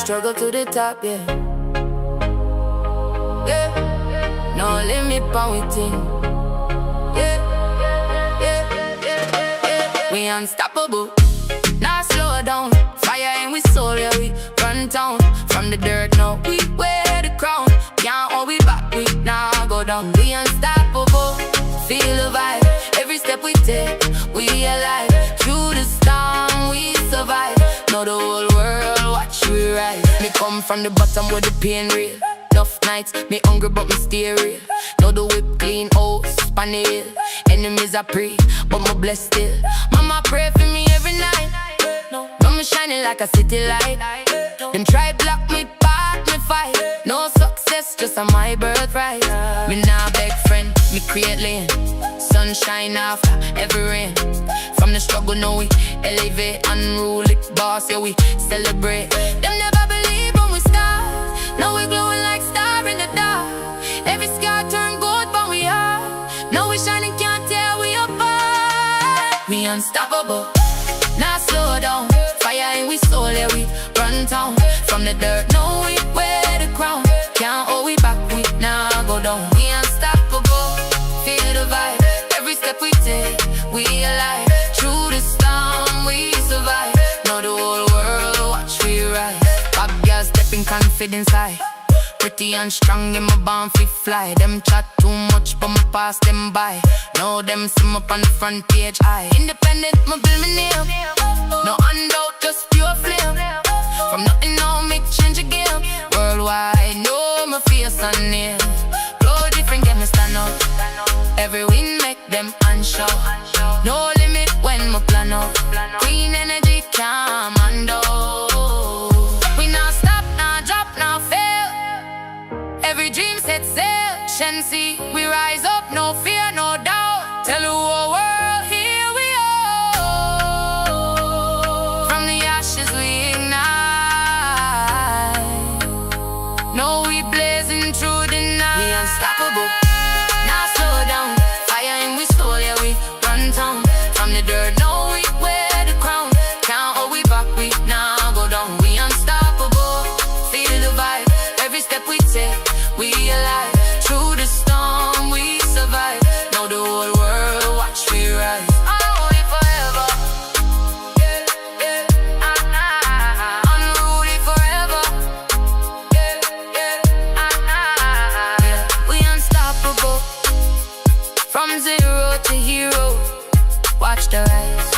struggle to the top, yeah. Yeah, no limit on we thing. Yeah, yeah, yeah, yeah. We unstoppable, not slow down. Fire in we soul, yeah, we run town. From the dirt, now we wear the crown. Can't hold we back, we now go down. We unstoppable, feel the vibe. Every step we take, we alive. Through the storm, we survive. Now the whole world watch we rise. Me come from the bottom where the pain real. Tough nights, me hungry but me stay real. Now the whip clean, oh, span the hill. Enemies I pray, but me blessed still. Mama pray for me every night. Now me shining like a city light. Them try block me path, me fight. No success, just on my birthright. Me nah beg friend, me create lane. Sunshine after every rain. From the struggle, now we elevate. Unruly boss, yeah, we celebrate. Them never believe when we start. Now we glowing like star in the dark. Every scar turn gold, but we are. Now we shining, can't tell we apart. We unstoppable, not slow down. Fire in we soul, yeah, we run town. From the dirt, now we wear the crown. Can't hold we back, we now go down. We unstoppable, feel the vibe. Every step we take, we alive. Through the storm, we survive. Now the whole world watch we rise. Bad girls stepping confidence high. Pretty and strong in my born fi fly. Them chat too much but me pass them by. Now them see me up on the front page high. Independent, me build me name. No handout, just pure flame. From nothing now make change a game. Worldwide, know my face and name. Flow different, get me stand up. Every win make them unsure. No limit when me plan out. Clean energy, calm and we not stop, not drop, not fail. Every dream set sail. Shenseea, we rise up, no fear, no doubt. Tell the whole world, here we are. From the ashes we ignite. No, we blazing through the night. We unstoppable, not slow down. Fire in we soul, yeah, we run town. From the dirt, no, we wear the crown. Can't hold we back, we now go down. We unstoppable, feel the vibe. Every step we take, we alive. Through the storm, we survive. Now the whole world watch we rise. Unruly forever. Yeah, yeah. Unruly forever. Yeah, yeah. Yeah. We unstoppable. From zero to hero, watch the rise.